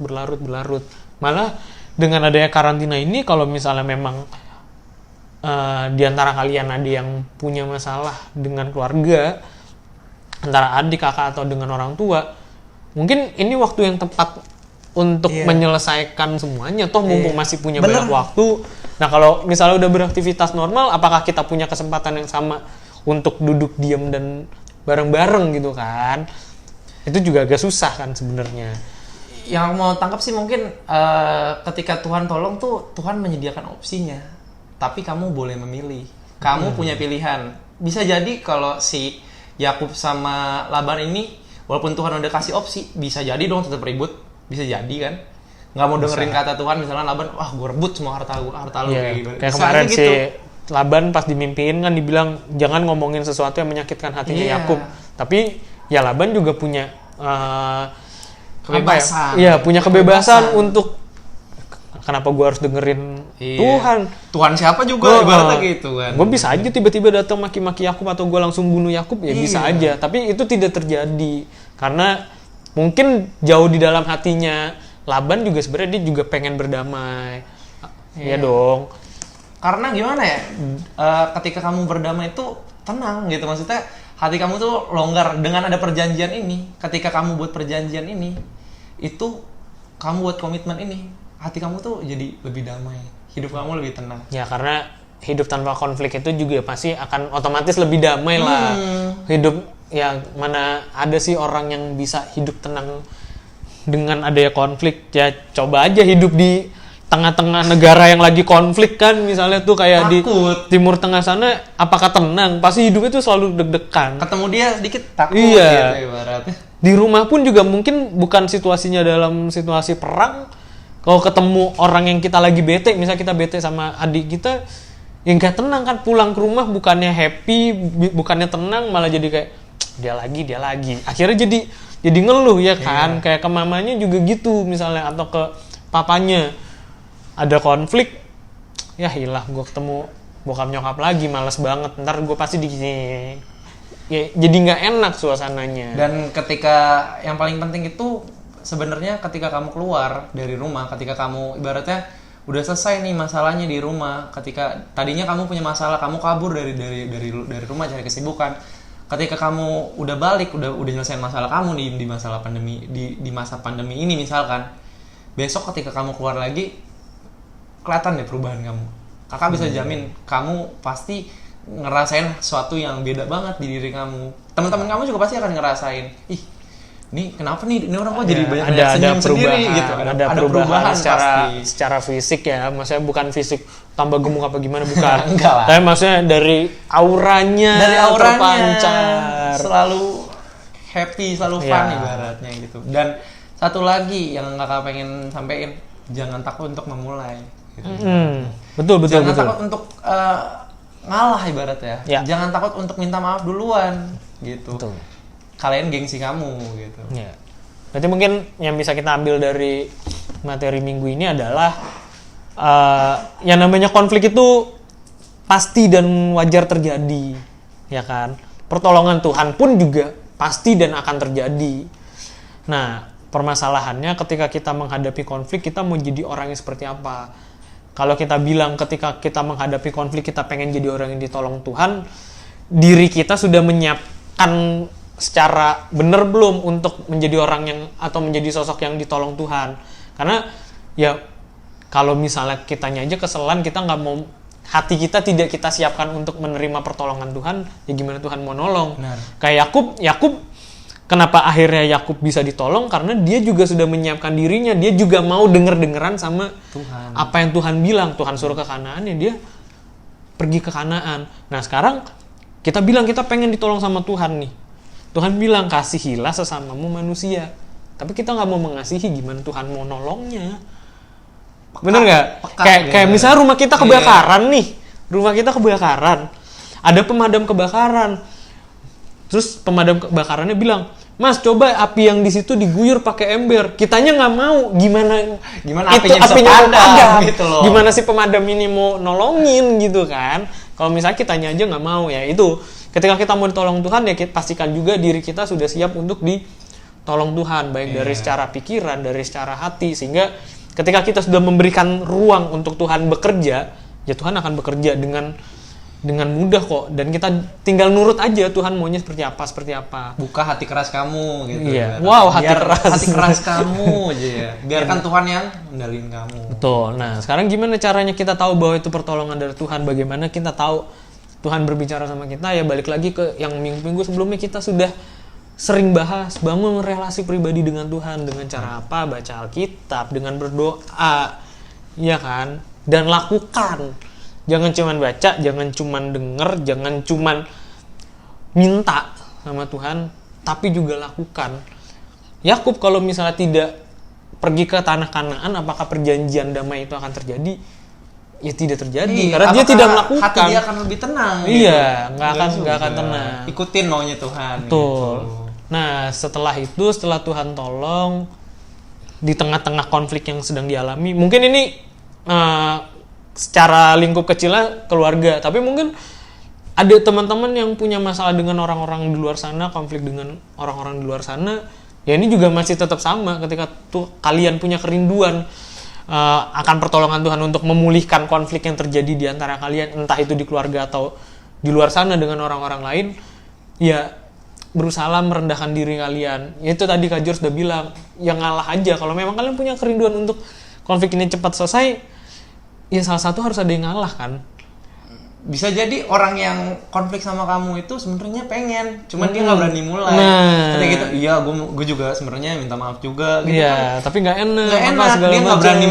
Malah dengan adanya karantina ini, kalau misalnya memang di antara kalian ada yang punya masalah dengan keluarga, antara adik, kakak, atau dengan orang tua, mungkin ini waktu yang tepat untuk menyelesaikan semuanya. Toh mumpung masih punya banyak waktu. Nah kalau misalnya udah beraktivitas normal, apakah kita punya kesempatan yang sama untuk duduk diam dan bareng-bareng gitu kan? Itu juga agak susah kan sebenarnya. Yang mau tangkap sih mungkin ketika Tuhan tolong tuh Tuhan menyediakan opsinya. Tapi kamu boleh memilih. Kamu punya pilihan. Bisa jadi kalau si Yakub sama Laban ini, walaupun Tuhan udah kasih opsi, bisa jadi dong tetap ribut. Bisa jadi kan. Nggak mau dengerin kata Tuhan, misalnya Laban, wah gue rebut semua harta lu kayak gitu. Kayak Bisa kemarin aja si Laban pas dimimpiin kan dibilang jangan ngomongin sesuatu yang menyakitkan hatinya Yakub. Tapi ya Laban juga punya kebebasan. Iya, punya kebebasan untuk kenapa gue harus dengerin Tuhan. Tuhan siapa juga ibaratnya gitu kan. Gue bisa aja tiba-tiba datang maki-maki Yakub atau gue langsung bunuh Yakub, ya bisa aja. Tapi itu tidak terjadi karena mungkin jauh di dalam hatinya Laban juga sebenarnya dia juga pengen berdamai. Iya dong. Karena gimana ya? Ketika kamu berdamai itu tenang gitu, maksudnya hati kamu tuh longgar dengan ada perjanjian ini. Ketika kamu buat perjanjian ini, itu kamu buat komitmen ini, hati kamu tuh jadi lebih damai, hidup kamu lebih tenang. Ya karena hidup tanpa konflik itu juga pasti akan otomatis lebih damai lah. Hidup ya mana ada sih orang yang bisa hidup tenang dengan adanya konflik. Ya coba aja hidup di tengah-tengah negara yang lagi konflik kan, misalnya tuh kayak Takut. di Timur Tengah sana, apakah tenang? Pasti hidupnya tuh selalu deg-degan. Ketemu dia sedikit takut Iya. gitu ibaratnya. Di rumah pun juga mungkin bukan situasinya dalam situasi perang. Kalau ketemu orang yang kita lagi bete, misalnya kita bete sama adik kita, yang gak tenang kan, pulang ke rumah bukannya happy, bukannya tenang, malah jadi kayak dia lagi. Akhirnya jadi ngeluh ya kan, kayak ke mamanya juga gitu misalnya, atau ke papanya ada konflik, ya hilah gue ketemu bokap nyokap lagi, males banget, ntar gue pasti ya, jadi nggak enak suasananya. Dan ketika yang paling penting itu sebenarnya ketika kamu keluar dari rumah, ketika kamu ibaratnya udah selesai nih masalahnya di rumah, ketika tadinya kamu punya masalah, kamu kabur dari rumah cari kesibukan. Ketika kamu udah balik, udah nyelesain masalah kamu di masalah pandemi, di masa pandemi ini misalkan, besok ketika kamu keluar lagi kelihatan deh perubahan kamu. Kakak bisa jamin kamu pasti ngerasain sesuatu yang beda banget di diri kamu. Teman-teman kamu juga pasti akan ngerasain, ih, ini kenapa nih, ini orang kok jadi banyak senyum sendiri gitu. Ada perubahan secara fisik ya, maksudnya bukan fisik tambah gemuk apa gimana, bukan. Enggak lah. Tapi maksudnya dari auranya terpancar, selalu happy, selalu fun ibaratnya gitu. Dan satu lagi yang kakak pengen sampein, jangan takut untuk memulai. Gitu. Betul. Jangan takut untuk ngalah ibaratnya. Ya. Jangan takut untuk minta maaf duluan gitu. Betul. Kalian gengsi kamu gitu. Ya. Berarti mungkin yang bisa kita ambil dari materi minggu ini adalah yang namanya konflik itu pasti dan wajar terjadi, ya kan? Pertolongan Tuhan pun juga pasti dan akan terjadi. Nah, permasalahannya ketika kita menghadapi konflik, kita mau jadi orang yang seperti apa? Kalau kita bilang ketika kita menghadapi konflik kita pengen jadi orang yang ditolong Tuhan, diri kita sudah menyiapkan secara benar belum untuk menjadi orang yang atau menjadi sosok yang ditolong Tuhan? Karena ya kalau misalnya kitanya aja keselan, kita nggak mau, hati kita tidak kita siapkan untuk menerima pertolongan Tuhan, ya gimana Tuhan mau nolong? Benar. Kayak Yakub, kenapa akhirnya Yakub bisa ditolong? Karena dia juga sudah menyiapkan dirinya, dia juga mau denger-dengeran sama Tuhan. apa yang Tuhan bilang. Tuhan suruh ke Kanaan, ya dia pergi ke Kanaan. Nah sekarang kita bilang kita pengen ditolong sama Tuhan nih. Tuhan bilang kasihilah sesamamu manusia. Tapi kita nggak mau mengasihi, gimana Tuhan mau nolongnya? Bener nggak? Kayak misalnya rumah kita kebakaran nih. Rumah kita kebakaran. Ada pemadam kebakaran. Terus pemadam kebakarannya bilang, Mas, coba api yang di situ diguyur pakai ember. Kitanya nggak mau. Gimana apinya bisa padam gitu loh. Gimana si pemadam ini mau nolongin gitu kan? Kalau misalnya kitanya aja nggak mau, ya itu. Ketika kita mau ditolong Tuhan, ya kita pastikan juga diri kita sudah siap untuk ditolong Tuhan, baik dari secara pikiran, dari secara hati, sehingga ketika kita sudah memberikan ruang untuk Tuhan bekerja, ya Tuhan akan bekerja dengan mudah kok, dan kita tinggal nurut aja Tuhan maunya seperti apa. Buka hati keras kamu gitu. Iya. Ya. Wow, hati keras kamu aja ya. Biarkan Tuhan yang ngendalin kamu. Betul. Nah, sekarang gimana caranya kita tahu bahwa itu pertolongan dari Tuhan? Bagaimana kita tahu Tuhan berbicara sama kita? Ya balik lagi ke yang minggu-minggu sebelumnya kita sudah sering bahas, bangun relasi pribadi dengan Tuhan dengan cara apa? Baca Alkitab, dengan berdoa, ya kan? Dan lakukan. Jangan cuman baca, jangan cuman denger, jangan cuman minta sama Tuhan, tapi juga lakukan. Yakub kalau misalnya tidak pergi ke tanah Kanaan, apakah perjanjian damai itu akan terjadi? Ya tidak terjadi, karena dia tidak melakukan. Hati dia akan lebih tenang. Iya, gitu. nggak akan tenang. Ikutin maunya Tuhan. Betul. Gitu. Nah, setelah Tuhan tolong di tengah-tengah konflik yang sedang dialami, mungkin ini secara lingkup kecilnya keluarga, tapi mungkin ada teman-teman yang punya masalah dengan orang-orang di luar sana, konflik dengan orang-orang di luar sana. Ya ini juga masih tetap sama ketika kalian punya kerinduan akan pertolongan Tuhan untuk memulihkan konflik yang terjadi di antara kalian, entah itu di keluarga atau di luar sana dengan orang-orang lain, ya berusaha merendahkan diri kalian. Ya, itu tadi Kak George sudah bilang, ya ngalah aja. Kalau memang kalian punya kerinduan untuk konflik ini cepat selesai, ya salah satu harus ada yang ngalah kan. bisa jadi orang yang konflik sama kamu itu sebenarnya pengen, cuman dia nggak berani mulai. Nah. Ketika gitu, iya gue juga sebenarnya minta maaf juga gitu Iya, tapi nggak enak. Nggak apa enak, segala dia nggak macam. berani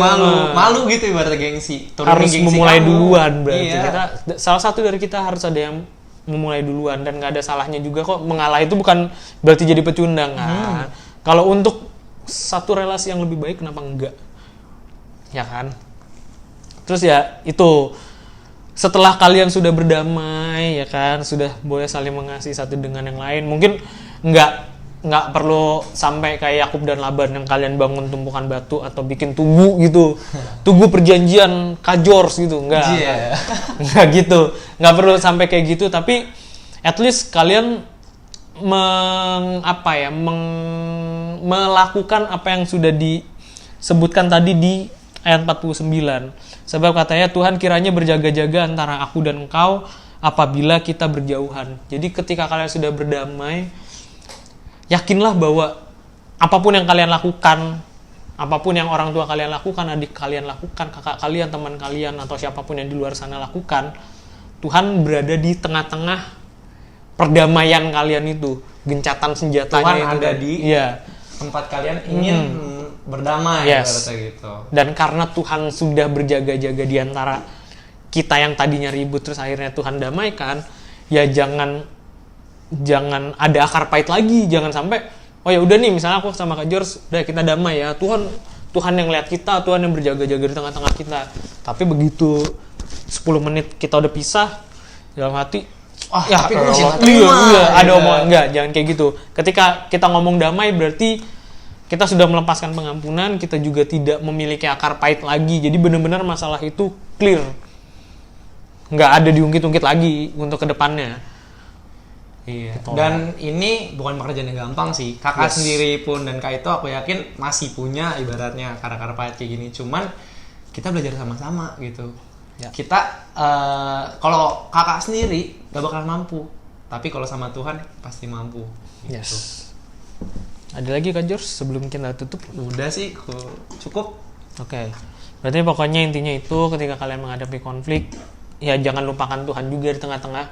malu gitu ibaratnya gengsi. Turunin Harus gengsi memulai kamu. duluan berarti. Iya. Kita salah satu dari kita harus ada yang memulai duluan dan nggak ada salahnya juga kok. Mengalah itu bukan berarti jadi pecundang kan. Kalau untuk satu relasi yang lebih baik kenapa enggak? Ya kan? Terus ya itu setelah kalian sudah berdamai ya kan, sudah boleh saling mengasihi satu dengan yang lain, mungkin nggak perlu sampai kayak Yakub dan Laban yang kalian bangun tumpukan batu atau bikin tugu gitu, tugu perjanjian kajors gitu, nggak gitu, nggak perlu sampai kayak gitu, tapi at least kalian melakukan apa yang sudah disebutkan tadi di ayat 49. Sebab katanya Tuhan kiranya berjaga-jaga antara aku dan engkau apabila kita berjauhan. Jadi ketika kalian sudah berdamai, yakinlah bahwa apapun yang kalian lakukan, apapun yang orang tua kalian lakukan, adik kalian lakukan, kakak kalian, teman kalian, atau siapapun yang di luar sana lakukan, Tuhan berada di tengah-tengah perdamaian kalian itu. Gencatan senjatanya Tuhan itu ada kan. di Iya. tempat kalian ingin berdamai, Yes. ibaratnya gitu. Dan karena Tuhan sudah berjaga-jaga di antara kita yang tadinya ribut terus akhirnya Tuhan damaikan, ya jangan ada akar pahit lagi, jangan sampai oh ya udah nih misalnya aku sama Kak George udah kita damai ya, Tuhan yang lihat kita, Tuhan yang berjaga-jaga di tengah-tengah kita. Tapi begitu 10 menit kita udah pisah, dalam hati Tapi gue masih nggak iya, terima. ada omongan enggak, jangan kayak gitu. Ketika kita ngomong damai berarti kita sudah melepaskan pengampunan, kita juga tidak memiliki akar pahit lagi. Jadi benar-benar masalah itu clear. Nggak ada diungkit-ungkit lagi untuk kedepannya. Iya. Dan ini bukan pekerjaan yang gampang sih. Kakak sendiri pun dan Kak itu aku yakin masih punya ibaratnya akar-akar pahit kayak gini. Cuman kita belajar sama-sama gitu. Ya. Kita kalau kakak sendiri gak bakal mampu. Tapi kalau sama Tuhan pasti mampu. Gitu. Yes. Ada lagi Kak George sebelum kita tutup? Udah sih, cukup. Oke. Berarti pokoknya intinya itu ketika kalian menghadapi konflik, ya jangan lupakan Tuhan juga di tengah-tengah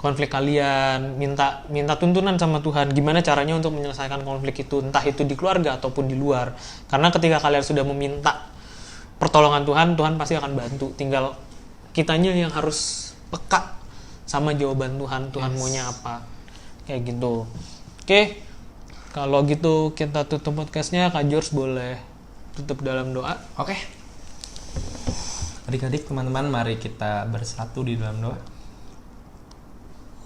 konflik kalian. Minta tuntunan sama Tuhan. Gimana caranya untuk menyelesaikan konflik itu, entah itu di keluarga ataupun di luar. Karena ketika kalian sudah meminta pertolongan Tuhan, Tuhan pasti akan bantu. Tinggal kitanya yang harus peka sama jawaban Tuhan. Tuhan maunya apa. Kayak gitu. Oke. Kalau gitu kita tutup podcastnya. Kak George boleh tutup dalam doa. Oke. Adik-adik, teman-teman, mari kita bersatu di dalam doa.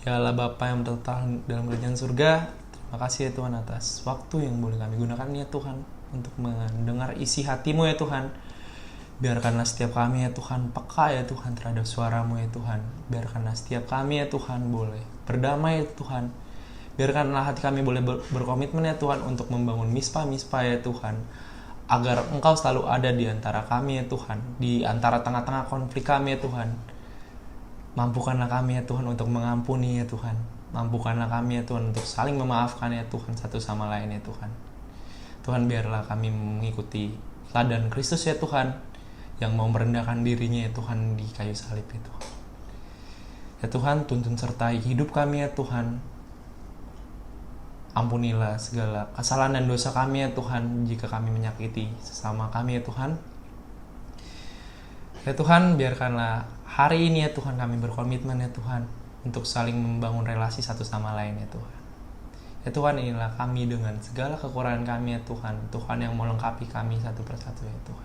Ya Allah Bapa yang bertata dalam kerajaan surga, terima kasih ya Tuhan atas waktu yang boleh kami gunakan ya Tuhan untuk mendengar isi hati-Mu ya Tuhan. Biarkanlah setiap kami ya Tuhan peka ya Tuhan terhadap suara-Mu ya Tuhan. Biarkanlah setiap kami ya Tuhan boleh berdamai ya Tuhan. Biarkanlah hati kami boleh berkomitmen ya Tuhan untuk membangun mispa-mispa ya Tuhan. Agar Engkau selalu ada di antara kami ya Tuhan. Di antara tengah-tengah konflik kami ya Tuhan. Mampukanlah kami ya Tuhan untuk mengampuni ya Tuhan. Mampukanlah kami ya Tuhan untuk saling memaafkan ya Tuhan satu sama lain ya Tuhan. Tuhan biarlah kami mengikuti teladan Kristus ya Tuhan. Yang mau merendahkan dirinya ya Tuhan di kayu salib ya Tuhan. Ya Tuhan, tuntun sertai hidup kami ya Tuhan. Ampunilah segala kesalahan dan dosa kami ya Tuhan jika kami menyakiti sesama kami ya Tuhan. Ya Tuhan, biarkanlah hari ini ya Tuhan kami berkomitmen ya Tuhan untuk saling membangun relasi satu sama lain ya Tuhan. Ya Tuhan, inilah kami dengan segala kekurangan kami ya Tuhan. Tuhan yang melengkapi kami satu persatu ya Tuhan.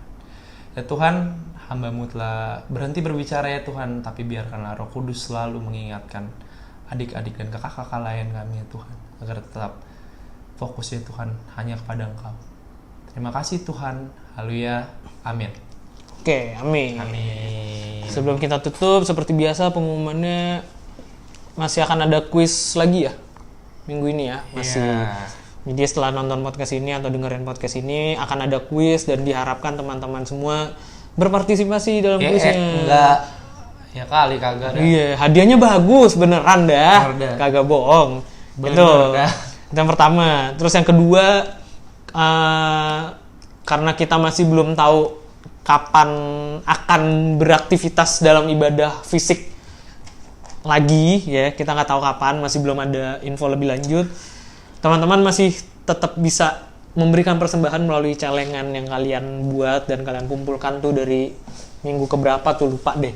Ya Tuhan, hamba-Mu telah berhenti berbicara ya Tuhan, tapi biarkanlah Roh Kudus selalu mengingatkan adik-adik dan kakak-kakak lain kami ya Tuhan, agar tetap fokus ya Tuhan hanya kepada Engkau. Terima kasih Tuhan. Haleluya. Amin. Oke, amin. Amin. Sebelum kita tutup, seperti biasa pengumumannya masih akan ada kuis lagi ya minggu ini ya, masih. Jadi setelah nonton podcast ini atau dengerin podcast ini akan ada kuis dan diharapkan teman-teman semua berpartisipasi dalam kuisnya. Enggak. Ya kali kagak. Iya, hadiahnya bagus beneran dah. Bener dah. Kagak bohong. Bener Itu. dah. Itu yang pertama. Terus yang kedua, karena kita masih belum tahu kapan akan beraktivitas dalam ibadah fisik lagi ya, kita nggak tahu kapan, masih belum ada info lebih lanjut. Teman-teman masih tetap bisa memberikan persembahan melalui celengan yang kalian buat dan kalian kumpulkan tuh dari minggu keberapa tuh, lupa deh.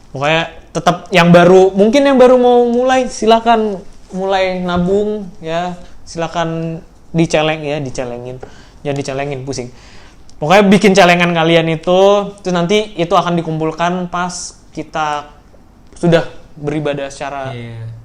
Pokoknya tetap yang baru, mungkin yang baru mau mulai silakan mulai nabung ya, silakan dicelengin. Jangan dicelengin, pusing. Pokoknya bikin celengan kalian itu nanti itu akan dikumpulkan pas kita sudah beribadah secara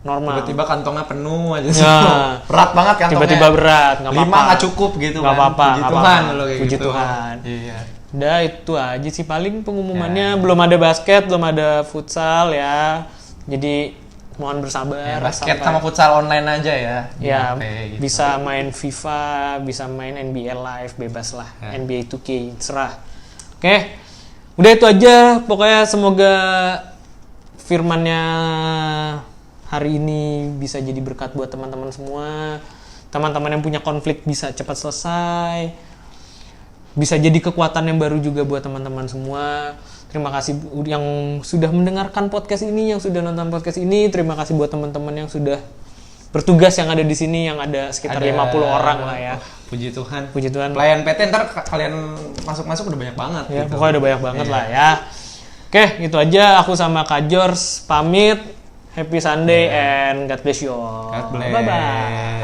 normal. Tiba-tiba kantongnya penuh aja. Ya. Berat banget kantongnya. Tiba-tiba berat, nggak apa-apa. 5 nggak cukup gitu nggak kan. apa-apa, Puji nggak Tuhan apa-apa. lo kayak Puji gitu. Tuhan. Iya. Udah itu aja sih paling pengumumannya. Belum ada basket, belum ada futsal ya. Jadi mohon bersabar. Ya, basket sampai- sama futsal online aja ya. di Ya, HP gitu. bisa main FIFA, bisa main NBA Live, bebas lah. Ya. NBA 2K, serah. Oke, udah itu aja. Pokoknya semoga firmannya hari ini bisa jadi berkat buat teman-teman semua. Teman-teman yang punya konflik bisa cepat selesai. Bisa jadi kekuatan yang baru juga buat teman-teman semua. Terima kasih yang sudah mendengarkan podcast ini, yang sudah nonton podcast ini. Terima kasih buat teman-teman yang sudah bertugas yang ada di sini, yang ada sekitar 50 orang lah ya. Puji Tuhan. Puji Tuhan. Pelayan PT ntar kalian masuk-masuk udah banyak banget. Ya, gitu. pokoknya udah banyak banget Iya. lah ya. Oke, itu aja. Aku sama Kak George pamit. Happy Sunday and God bless you all. God bless. Bye-bye.